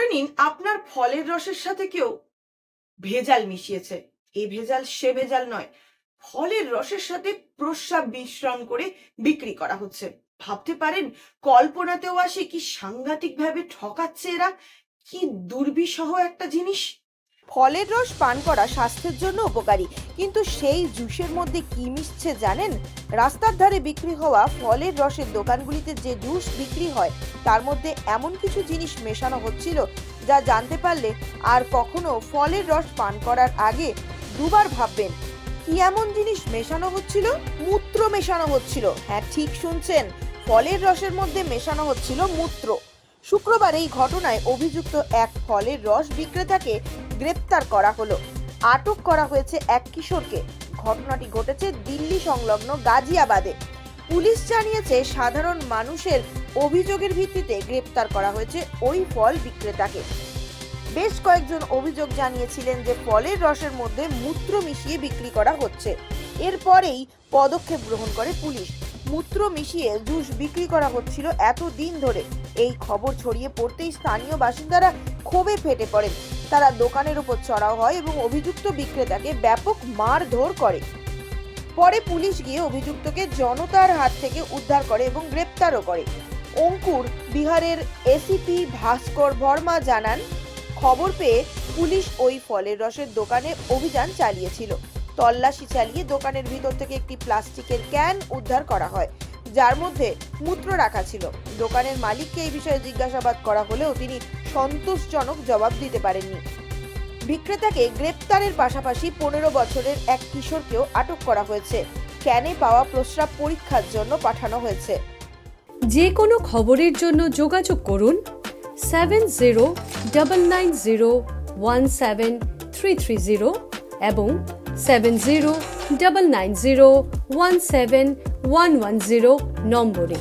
ধরে নিন আপনার ফলের রসের সাথে কেউ ভেজাল মিশিয়েছে। এই ভেজাল সে ভেজাল নয়, ফলের রসের সাথে প্রস্রাব মিশ্রণ করে বিক্রি করা হচ্ছে। ভাবতে পারেন, কল্পনাতেও আসে কি সাংঘাতিক ভাবে ঠকাচ্ছে এরা। কি দুর্বিষহ একটা জিনিস। ফলের রস পান করা স্বাস্থ্যের জন্য উপকারী, কিন্তু সেই জুসের মধ্যে কি মিশছে জানেন? রাস্তার ধারে বিক্রি হওয়া ফলের রসের দোকানগুলিতে যে জুস বিক্রি হয় তার মধ্যে এমন কিছু জিনিস মেশানো হচ্ছিল যা জানতে পারলে আর কখনো ফলের রস পান করার আগে দুবার ভাববেন। কি এমন জিনিস মেশানো হচ্ছিল? মূত্র মেশানো হচ্ছিল। হ্যাঁ, ঠিক শুনছেন, ফলের রসের মধ্যে মেশানো হচ্ছিল মূত্র। শুক্রবার এই ঘটনায় অভিযুক্ত এক ফলের রস বিক্রেতাকে গ্রেপ্তার করা হলো। আটক করা হয়েছে এক কিশোরকে। ঘটনাটি ঘটেছে দিল্লি সংলগ্ন গাজিয়াবাদে। পুলিশ জানিয়েছে, সাধারণ মানুষের অভিযোগের ভিত্তিতে গ্রেপ্তার করা হয়েছে ওই ফল বিক্রেতাকে। বেশ কয়েকজন অভিযোগ জানিয়েছিলেন যে ফলের রসের মধ্যে মূত্র মিশিয়ে বিক্রি করা হচ্ছে। এরপরেই পদক্ষেপ গ্রহণ করে পুলিশ। মূত্র মিশিয়ে জুস বিক্রি করা হচ্ছিল এতদিন ধরে। এই খবর ছড়িয়ে পড়তেই স্থানীয় বাসিন্দারা ক্ষোভে ফেটে পড়েন। তারা দোকানের উপর চড়াও হয় এবং অভিযুক্ত বিক্রেতাকে ব্যাপক মারধর করে। পরে পুলিশ গিয়ে অভিযুক্তকে জনতার হাত থেকে উদ্ধার করে এবং গ্রেপ্তারও করে। অঙ্কুর বিহারের এসিপি ভাস্কর বর্মা জানান, খবর পেয়ে পুলিশ ওই ফলের রসের দোকানে অভিযান চালিয়েছিল। তল্লাশি চালিয়ে দোকানের ভিতর থেকে একটি প্লাস্টিকের ক্যান উদ্ধার করা হয়, যার মধ্যে মূত্র রাখা ছিল। দোকানের মালিককে এই বিষয়ে জিজ্ঞাসাবাদ করা হলেও তিনি সন্তোষজনক জবাব দিতে পারেননি। বিক্রেতাকে গ্রেপ্তারের পাশাপাশি 15 বছরের এক কিশোরকেও আটক করা হয়েছে। ক্যানে পাওয়া প্রস্রাব পরীক্ষার জন্য পাঠানো হয়েছে। যে কোনো খবরের জন্য যোগাযোগ করুন 7099017330 এবং 7099017110 নম্বরে।